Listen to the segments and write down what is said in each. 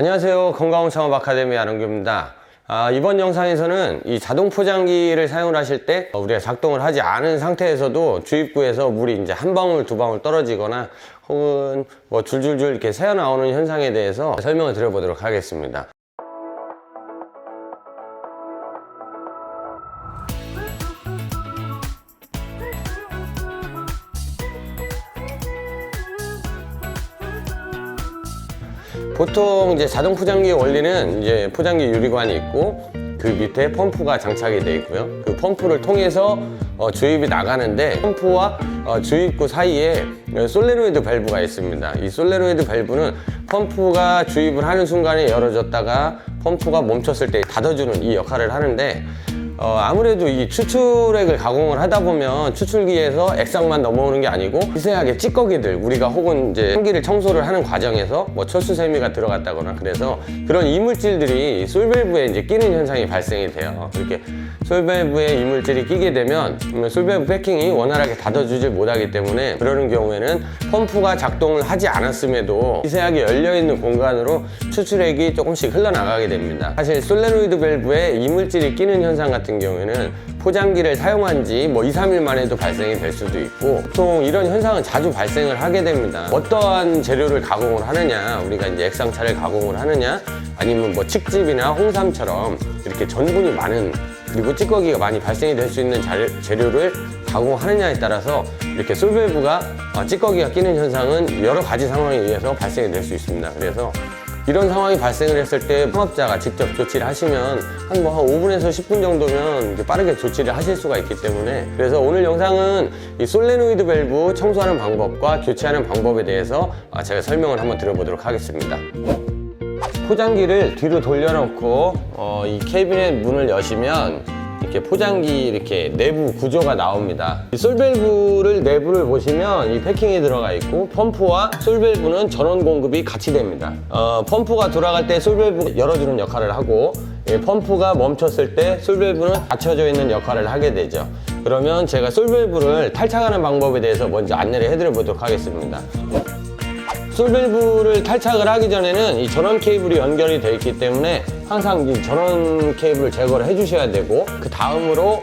안녕하세요. 건강한 창업 아카데미 아름규입니다. 이번 영상에서는 이 자동 포장기를 사용을 하실 때 우리가 작동을 하지 않은 상태에서도 주입구에서 물이 이제 한 방울 두 방울 떨어지거나 혹은 뭐 줄줄줄 이렇게 새어 나오는 현상에 대해서 설명을 드려보도록 하겠습니다. 보통 이제 자동 포장기의 원리는 이제 포장기 유리관이 있고 그 밑에 펌프가 장착이 되어 있고요. 그 펌프를 통해서 주입이 나가는데 펌프와 주입구 사이에 솔레노이드 밸브가 있습니다. 이 솔레노이드 밸브는 펌프가 주입을 하는 순간에 열어졌다가 펌프가 멈췄을 때 닫아주는 이 역할을 하는데 아무래도 이 추출액을 가공을 하다 보면 추출기에서 액상만 넘어오는 게 아니고 미세하게 찌꺼기들, 우리가 혹은 이제 환기를 청소를 하는 과정에서 뭐 철수세미가 들어갔다거나 그래서 그런 이물질들이 솔밸브에 이제 끼는 현상이 발생이 돼요. 이렇게 솔밸브에 이물질이 끼게 되면 솔밸브 패킹이 원활하게 닫아주지 못하기 때문에 그러는 경우에는 펌프가 작동을 하지 않았음에도 미세하게 열려있는 공간으로 추출액이 조금씩 흘러나가게 됩니다. 사실 솔레노이드 밸브에 이물질이 끼는 현상 같은 경우에는 포장기를 사용한 지 뭐 2, 3일 만에도 발생이 될 수도 있고 보통 이런 현상은 자주 발생을 하게 됩니다. 어떠한 재료를 가공을 하느냐, 우리가 이제 액상차를 가공을 하느냐 아니면 뭐 칡즙이나 홍삼처럼 이렇게 전분이 많은 그리고 찌꺼기가 많이 발생이 될 수 있는 재료를 가공하느냐에 따라서 이렇게 솔밸브가 찌꺼기가 끼는 현상은 여러 가지 상황에 의해서 발생이 될 수 있습니다. 그래서 이런 상황이 발생을 했을 때 창업자가 직접 조치를 하시면 한 5분에서 10분 정도면 빠르게 조치를 하실 수가 있기 때문에 그래서 오늘 영상은 이 솔레노이드 밸브 청소하는 방법과 교체하는 방법에 대해서 제가 설명을 한번 드려보도록 하겠습니다. 포장기를 뒤로 돌려놓고 이 캐비넷 문을 여시면 이렇게 포장기 이렇게 내부 구조가 나옵니다. 이 솔밸브를 내부를 보시면 이 패킹이 들어가 있고 펌프와 솔밸브는 전원 공급이 같이 됩니다. 펌프가 돌아갈 때 솔밸브가 열어주는 역할을 하고 펌프가 멈췄을 때 솔밸브는 닫혀져 있는 역할을 하게 되죠. 그러면 제가 솔밸브를 탈착하는 방법에 대해서 먼저 안내를 해드려 보도록 하겠습니다. 솔밸브를 탈착을 하기 전에는 이 전원 케이블이 연결이 되어 있기 때문에 항상 이 전원 케이블을 제거를 해주셔야 되고 그 다음으로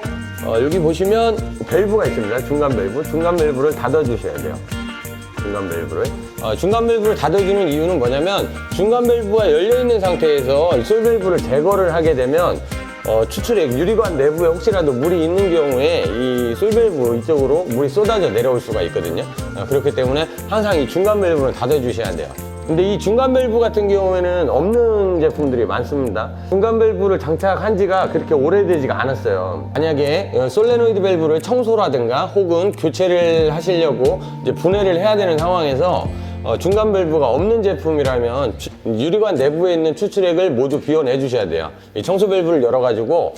여기 보시면 밸브가 있습니다. 중간 밸브. 중간 밸브를 닫아주셔야 돼요. 중간 밸브를. 중간 밸브를 닫아주는 이유는 뭐냐면 중간 밸브가 열려있는 상태에서 이 솔밸브를 제거를 하게 되면 추출액, 유리관 내부에 혹시라도 물이 있는 경우에 이 솔밸브 이쪽으로 물이 쏟아져 내려올 수가 있거든요. 그렇기 때문에 항상 이 중간 밸브를 닫아주셔야 돼요. 근데 이 중간 밸브 같은 경우에는 없는 제품들이 많습니다. 중간 밸브를 장착한 지가 그렇게 오래되지가 않았어요. 만약에 솔레노이드 밸브를 청소라든가 혹은 교체를 하시려고 이제 분해를 해야 되는 상황에서 중간 밸브가 없는 제품이라면 유리관 내부에 있는 추출액을 모두 비워내 주셔야 돼요. 이 청소 밸브를 열어가지고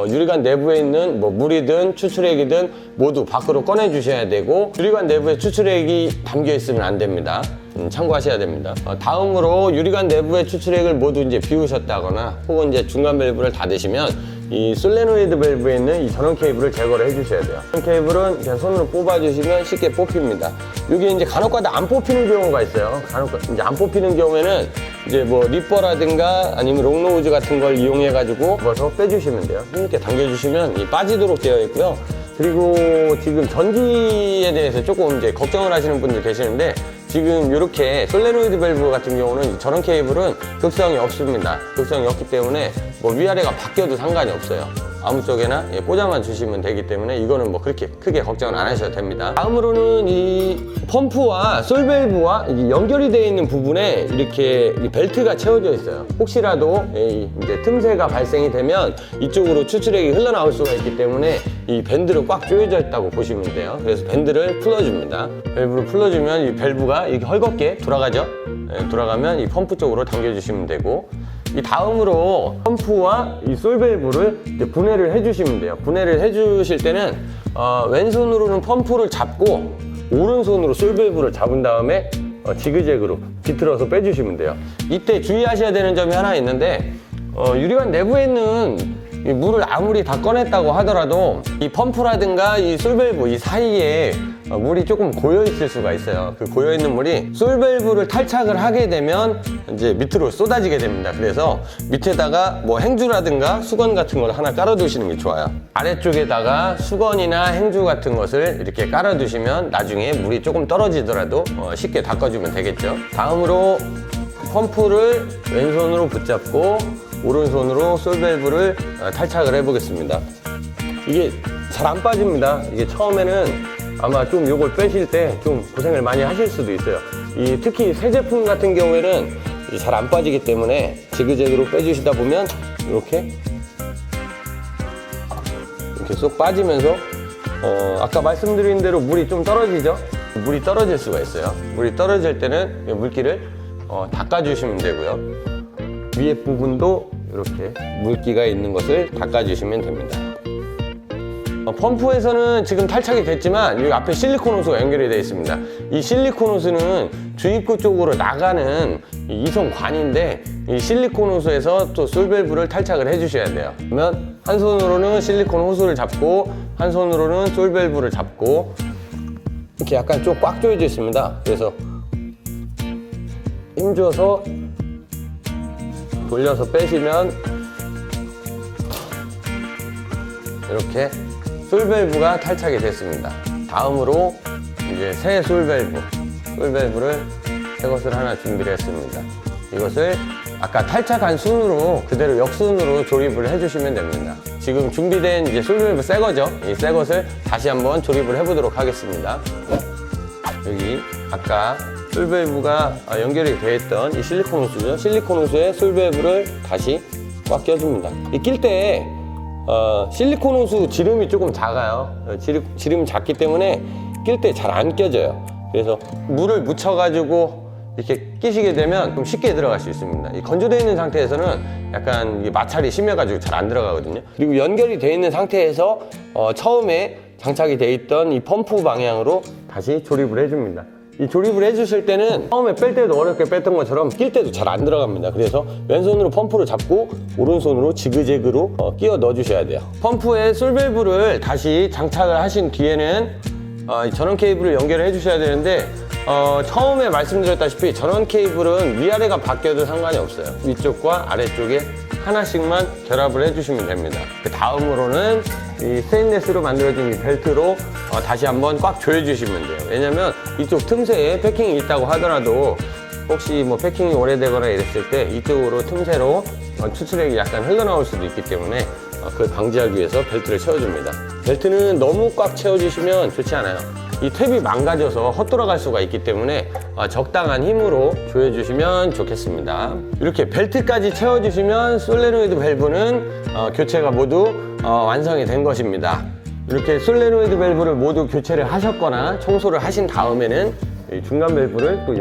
유리관 내부에 있는 뭐 물이든 추출액이든 모두 밖으로 꺼내 주셔야 되고 유리관 내부에 추출액이 담겨 있으면 안 됩니다. 참고하셔야 됩니다. 다음으로 유리관 내부의 추출액을 모두 이제 비우셨다거나 혹은 이제 중간 밸브를 닫으시면 이 솔레노이드 밸브에 있는 이 전원 케이블을 제거를 해주셔야 돼요. 전원 케이블은 그냥 손으로 뽑아주시면 쉽게 뽑힙니다. 이게 이제 간혹가다 안 뽑히는 경우가 있어요. 이제 안 뽑히는 경우에는 이제 뭐 리퍼라든가 아니면 롱노우즈 같은 걸 이용해가지고 접어서 빼주시면 돼요. 이렇게 당겨주시면 빠지도록 되어 있고요. 그리고 지금 전기에 대해서 조금 이제 걱정을 하시는 분들 계시는데 지금 이렇게 솔레노이드 밸브 같은 경우는 전원 케이블은 극성이 없습니다. 극성이 없기 때문에 뭐 위아래가 바뀌어도 상관이 없어요. 아무 쪽에나 꽂아만 주시면 되기 때문에 이거는 뭐 그렇게 크게 걱정은 안 하셔도 됩니다. 다음으로는 이 펌프와 솔밸브와 연결이 되어 있는 부분에 이렇게 벨트가 채워져 있어요. 혹시라도 이제 틈새가 발생이 되면 이쪽으로 추출액이 흘러나올 수가 있기 때문에 이 밴드로 꽉 조여져 있다고 보시면 돼요. 그래서 밴드를 풀어줍니다. 밸브를 풀어주면 이 밸브가 이렇게 헐겁게 돌아가죠. 돌아가면 이 펌프 쪽으로 당겨주시면 되고 이 다음으로 펌프와 이 솔밸브를 이제 분해를 해주시면 돼요. 분해를 해주실 때는 왼손으로는 펌프를 잡고 오른손으로 솔밸브를 잡은 다음에 지그재그로 비틀어서 빼주시면 돼요. 이때 주의하셔야 되는 점이 하나 있는데 유리관 내부에 있는 이 물을 아무리 다 꺼냈다고 하더라도 이 펌프라든가 이 솔밸브 이 사이에 물이 조금 고여 있을 수가 있어요. 그 고여 있는 물이 솔밸브를 탈착을 하게 되면 이제 밑으로 쏟아지게 됩니다. 그래서 밑에다가 뭐 행주라든가 수건 같은 걸 하나 깔아 두시는 게 좋아요. 아래쪽에다가 수건이나 행주 같은 것을 이렇게 깔아 두시면 나중에 물이 조금 떨어지더라도 쉽게 닦아주면 되겠죠. 다음으로 펌프를 왼손으로 붙잡고 오른손으로 솔밸브를 탈착을 해 보겠습니다. 이게 잘 안 빠집니다. 이게 처음에는 아마 좀 요걸 빼실 때 좀 고생을 많이 하실 수도 있어요. 특히 새 제품 같은 경우에는 잘 안 빠지기 때문에 지그재그로 빼주시다 보면 이렇게 쏙 빠지면서 아까 말씀드린 대로 물이 좀 떨어지죠. 물이 떨어질 수가 있어요. 물이 떨어질 때는 이 물기를 닦아주시면 되고요. 위에 부분도 이렇게 물기가 있는 것을 닦아주시면 됩니다. 펌프에서는 지금 탈착이 됐지만 여기 앞에 실리콘 호스가 연결이 되어 있습니다. 이 실리콘 호스는 주입구 쪽으로 나가는 이송관인데 이 실리콘 호스에서 또 솔밸브를 탈착을 해주셔야 돼요. 그러면 한 손으로는 실리콘 호스를 잡고 한 손으로는 솔밸브를 잡고 이렇게 약간 좀 꽉 조여져 있습니다. 그래서 힘줘서 돌려서 빼시면 이렇게 솔밸브가 탈착이 됐습니다. 다음으로 이제 새 솔밸브를 새 것을 하나 준비를 했습니다. 이것을 아까 탈착한 순으로 그대로 역순으로 조립을 해주시면 됩니다. 지금 준비된 이제 솔밸브 새 거죠. 이 새 것을 다시 한번 조립을 해보도록 하겠습니다. 여기 아까 솔밸브가 연결이 되어 있던 이 실리콘 호스죠. 실리콘 호스에 솔밸브를 다시 꽉 껴줍니다. 이 낄 때 실리콘 호스 지름이 조금 작아요. 지름이 작기 때문에 낄 때 잘 안 껴져요. 그래서 물을 묻혀가지고 이렇게 끼시게 되면 좀 쉽게 들어갈 수 있습니다. 이 건조되어 있는 상태에서는 약간 마찰이 심해가지고 잘 안 들어가거든요. 그리고 연결이 되어 있는 상태에서 처음에 장착이 되어 있던 이 펌프 방향으로 다시 조립을 해줍니다. 이 조립을 해주실 때는 처음에 뺄 때도 어렵게 뺐던 것처럼 낄 때도 잘 안 들어갑니다. 그래서 왼손으로 펌프를 잡고 오른손으로 지그재그로 끼워 넣어 주셔야 돼요. 펌프에 솔밸브를 다시 장착을 하신 뒤에는 전원 케이블을 연결을 해주셔야 되는데 처음에 말씀드렸다시피 전원 케이블은 위아래가 바뀌어도 상관이 없어요. 위쪽과 아래쪽에 하나씩만 결합을 해주시면 됩니다. 그 다음으로는 이 스테인리스로 만들어진 이 벨트로 다시 한번 꽉 조여주시면 돼요. 왜냐면 이쪽 틈새에 패킹이 있다고 하더라도 혹시 뭐 패킹이 오래되거나 이랬을 때 이쪽으로 틈새로 추출액이 약간 흘러나올 수도 있기 때문에 그걸 방지하기 위해서 벨트를 채워줍니다. 벨트는 너무 꽉 채워주시면 좋지 않아요. 이 탭이 망가져서 헛돌아갈 수가 있기 때문에 적당한 힘으로 조여주시면 좋겠습니다. 이렇게 벨트까지 채워주시면 솔레노이드 밸브는 교체가 모두 완성이 된 것입니다. 이렇게 솔레노이드 밸브를 모두 교체를 하셨거나 청소를 하신 다음에는 이 중간 밸브를 또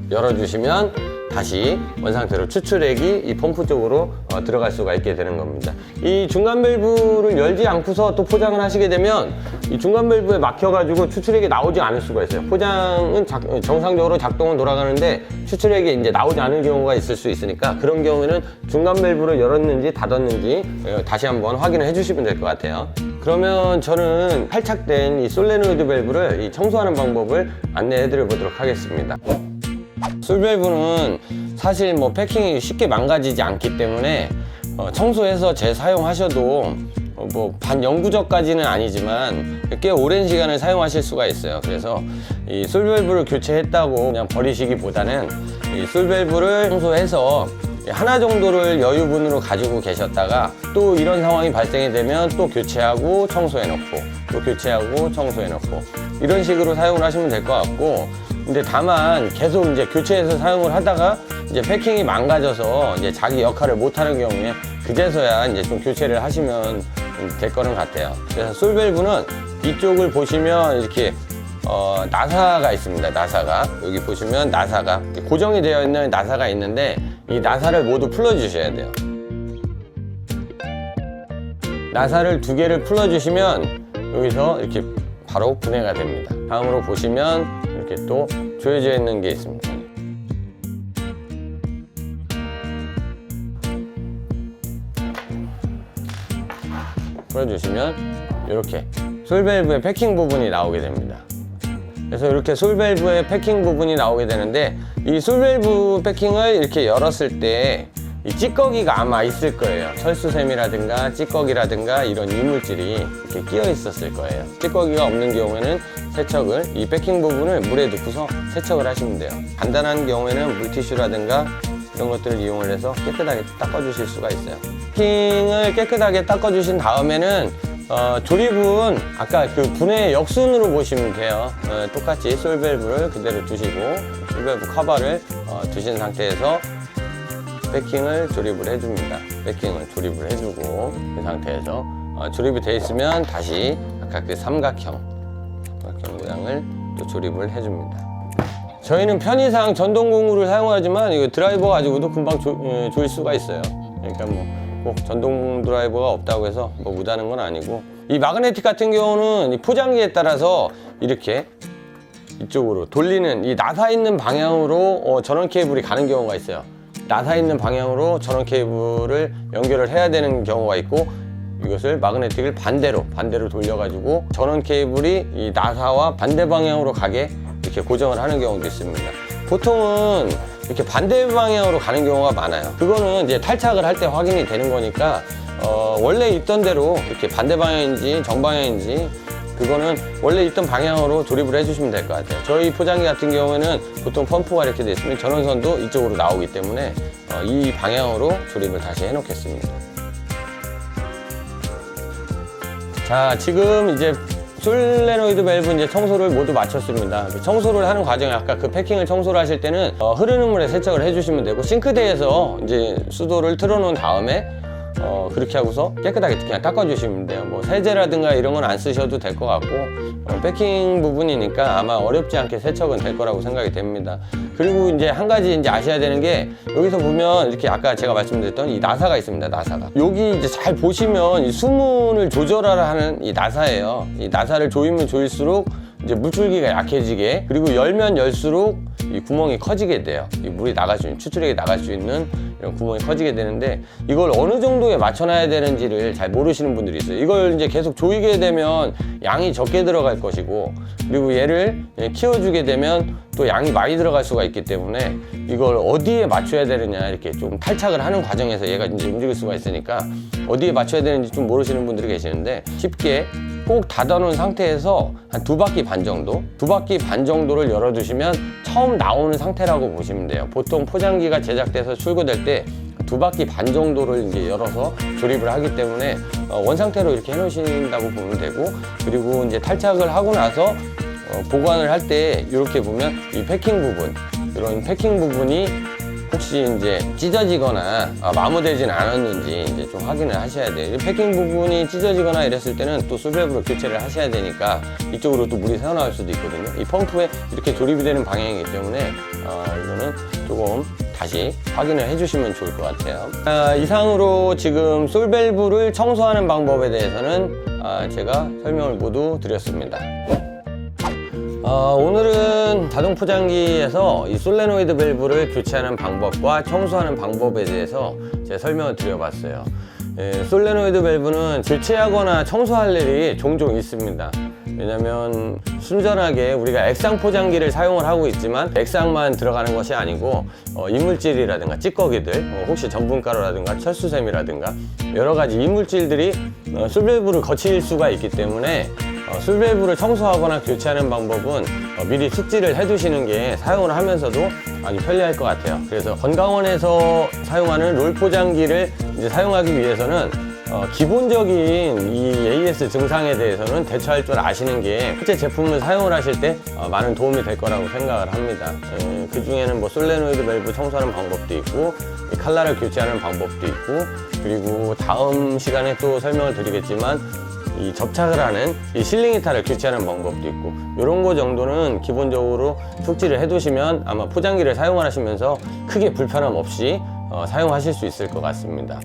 열어주시면 다시 원상태로 추출액이 이 펌프 쪽으로 들어갈 수가 있게 되는 겁니다. 이 중간 밸브를 열지 않고서 또 포장을 하시게 되면 이 중간 밸브에 막혀가지고 추출액이 나오지 않을 수가 있어요. 포장은 정상적으로 작동은 돌아가는데 추출액이 이제 나오지 않은 경우가 있을 수 있으니까 그런 경우에는 중간 밸브를 열었는지 닫았는지 다시 한번 확인을 해주시면 될 것 같아요. 그러면 저는 탈착된 이 솔레노이드 밸브를 이 청소하는 방법을 안내해 드려 보도록 하겠습니다. 솔밸브는 사실 뭐 패킹이 쉽게 망가지지 않기 때문에 청소해서 재사용하셔도 뭐 반영구적까지는 아니지만 꽤 오랜 시간을 사용하실 수가 있어요. 그래서 이 솔밸브를 교체했다고 그냥 버리시기보다는 이 솔밸브를 청소해서 하나 정도를 여유분으로 가지고 계셨다가 또 이런 상황이 발생이 되면 또 교체하고 청소해 놓고 또 교체하고 청소해 놓고 이런 식으로 사용을 하시면 될 것 같고, 근데 다만 계속 이제 교체해서 사용을 하다가 이제 패킹이 망가져서 이제 자기 역할을 못 하는 경우에 그제서야 이제 좀 교체를 하시면 될 거는 같아요. 그래서 솔밸브는 이쪽을 보시면 이렇게 나사가 있습니다. 나사가 여기 보시면 나사가 고정이 되어 있는 나사가 있는데 이 나사를 모두 풀어 주셔야 돼요. 나사를 2개를 풀어 주시면 여기서 이렇게 바로 분해가 됩니다. 다음으로 보시면 이렇게 또 조여져 있는 게 있습니다. 풀어주시면 이렇게 솔밸브의 패킹 부분이 나오게 됩니다. 그래서 이렇게 솔밸브의 패킹 부분이 나오게 되는데, 이 솔밸브 패킹을 이렇게 열었을 때 이 찌꺼기가 아마 있을 거예요. 철수샘이라든가 찌꺼기라든가 이런 이물질이 이렇게 끼어 있었을 거예요. 찌꺼기가 없는 경우에는 세척을, 이 패킹 부분을 물에 넣고서 세척을 하시면 돼요. 간단한 경우에는 물티슈라든가 이런 것들을 이용을 해서 깨끗하게 닦아주실 수가 있어요. 패킹을 깨끗하게 닦아주신 다음에는 조립은 아까 그 분해 역순으로 보시면 돼요. 똑같이 솔밸브를 그대로 두시고 솔밸브 커버를 두신 상태에서 패킹을 조립을 해줍니다. 패킹을 조립을 해주고 그 상태에서 조립이 되어 있으면 다시 아까 그 삼각형 모양을 또 조립을 해줍니다. 저희는 편의상 전동공구를 사용하지만 이거 드라이버 가지고도 금방 조일 수가 있어요. 그러니까 뭐 꼭 전동 드라이버가 없다고 해서 뭐 못하는 건 아니고, 이 마그네틱 같은 경우는 이 포장기에 따라서 이렇게 이쪽으로 돌리는 이 나사 있는 방향으로 전원 케이블이 가는 경우가 있어요. 나사 있는 방향으로 전원 케이블을 연결을 해야 되는 경우가 있고, 이것을 마그네틱을 반대로 돌려가지고 전원 케이블이 이 나사와 반대 방향으로 가게 이렇게 고정을 하는 경우도 있습니다. 보통은 이렇게 반대 방향으로 가는 경우가 많아요. 그거는 이제 탈착을 할 때 확인이 되는 거니까 원래 있던 대로 이렇게 반대 방향인지 정방향인지 그거는 원래 있던 방향으로 조립을 해주시면 될 것 같아요. 저희 포장기 같은 경우에는 보통 펌프가 이렇게 돼 있으면 전원선도 이쪽으로 나오기 때문에 이 방향으로 조립을 다시 해 놓겠습니다. 자, 지금 이제 솔레노이드 밸브 이제 청소를 모두 마쳤습니다. 청소를 하는 과정에 아까 그 패킹을 청소를 하실 때는 흐르는 물에 세척을 해주시면 되고, 싱크대에서 이제 수도를 틀어놓은 다음에 그렇게 하고서 깨끗하게 그냥 닦아주시면 돼요. 뭐 세제라든가 이런 건 안 쓰셔도 될 것 같고, 패킹 부분이니까 아마 어렵지 않게 세척은 될 거라고 생각이 됩니다. 그리고 이제 한 가지 이제 아셔야 되는 게, 여기서 보면 이렇게 아까 제가 말씀드렸던 이 나사가 있습니다. 나사가 여기 이제 잘 보시면 이 수문을 조절하라 하는 이 나사예요. 이 나사를 조이면 조일수록 이제 물줄기가 약해지게, 그리고 열면 열수록 이 구멍이 커지게 돼요. 이 물이 나갈 수 있는, 추출액이 나갈 수 있는 이런 구멍이 커지게 되는데, 이걸 어느 정도에 맞춰놔야 되는지를 잘 모르시는 분들이 있어요. 이걸 이제 계속 조이게 되면 양이 적게 들어갈 것이고, 그리고 얘를 키워주게 되면 또 양이 많이 들어갈 수가 있기 때문에 이걸 어디에 맞춰야 되느냐, 이렇게 좀 탈착을 하는 과정에서 얘가 이제 움직일 수가 있으니까 어디에 맞춰야 되는지 좀 모르시는 분들이 계시는데, 쉽게 꼭 닫아놓은 상태에서 한 2바퀴 반 정도, 2바퀴 반 정도를 열어두시면 처음 나오는 상태라고 보시면 돼요. 보통 포장기가 제작돼서 출고될 때 2바퀴 반 정도를 이제 열어서 조립을 하기 때문에 원상태로 이렇게 해놓으신다고 보면 되고, 그리고 이제 탈착을 하고 나서 보관을 할 때 이렇게 보면 이 패킹 부분, 이런 패킹 부분이 혹시 이제 찢어지거나 마모되진 않았는지 이제 좀 확인을 하셔야 돼요. 이 패킹 부분이 찢어지거나 이랬을 때는 또 솔밸브로 교체를 하셔야 되니까 이쪽으로 또 물이 새어나올 수도 있거든요. 이 펌프에 이렇게 조립이 되는 방향이기 때문에 이거는 조금 다시 확인을 해주시면 좋을 것 같아요. 이상으로 지금 솔밸브를 청소하는 방법에 대해서는 제가 설명을 모두 드렸습니다. 오늘은 자동 포장기에서 이 솔레노이드 밸브를 교체하는 방법과 청소하는 방법에 대해서 제가 설명을 드려봤어요. 솔레노이드 밸브는 교체하거나 청소할 일이 종종 있습니다. 왜냐면 순전하게 우리가 액상 포장기를 사용을 하고 있지만 액상만 들어가는 것이 아니고 이물질이라든가 찌꺼기들, 혹시 전분가루라든가 철수샘이라든가 여러 가지 이물질들이 솔밸브를 거칠 수가 있기 때문에 솔밸브를 청소하거나 교체하는 방법은 미리 숙지를 해두시는 게 사용을 하면서도 아주 편리할 것 같아요. 그래서 건강원에서 사용하는 롤 포장기를 이제 사용하기 위해서는 기본적인 이 AS 증상에 대해서는 대처할 줄 아시는 게 실제 제품을 사용을 하실 때 많은 도움이 될 거라고 생각을 합니다. 그 중에는 뭐 솔레노이드 밸브 청소하는 방법도 있고, 칼날을 교체하는 방법도 있고, 그리고 다음 시간에 또 설명을 드리겠지만 이 접착을 하는 이 실링 히터를 교체하는 방법도 있고, 이런 거 정도는 기본적으로 숙지를 해두시면 아마 포장기를 사용하시면서 크게 불편함 없이 사용하실 수 있을 것 같습니다.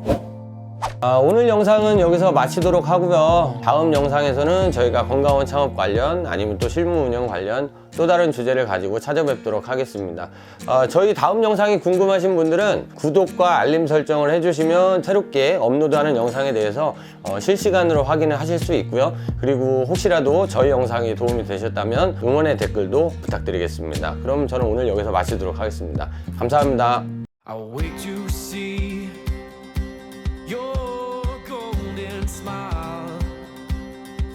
오늘 영상은 여기서 마치도록 하고요. 다음 영상에서는 저희가 건강원 창업 관련 아니면 또 실무 운영 관련 또 다른 주제를 가지고 찾아뵙도록 하겠습니다. 저희 다음 영상이 궁금하신 분들은 구독과 알림 설정을 해주시면 새롭게 업로드하는 영상에 대해서 실시간으로 확인을 하실 수 있고요. 그리고 혹시라도 저희 영상이 도움이 되셨다면 응원의 댓글도 부탁드리겠습니다. 그럼 저는 오늘 여기서 마치도록 하겠습니다. 감사합니다. I'll wait to see your golden smile,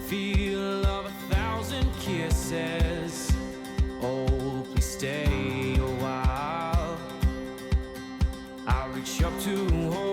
feel of 1,000 kisses. Oh, please stay a while. I'll reach up to hold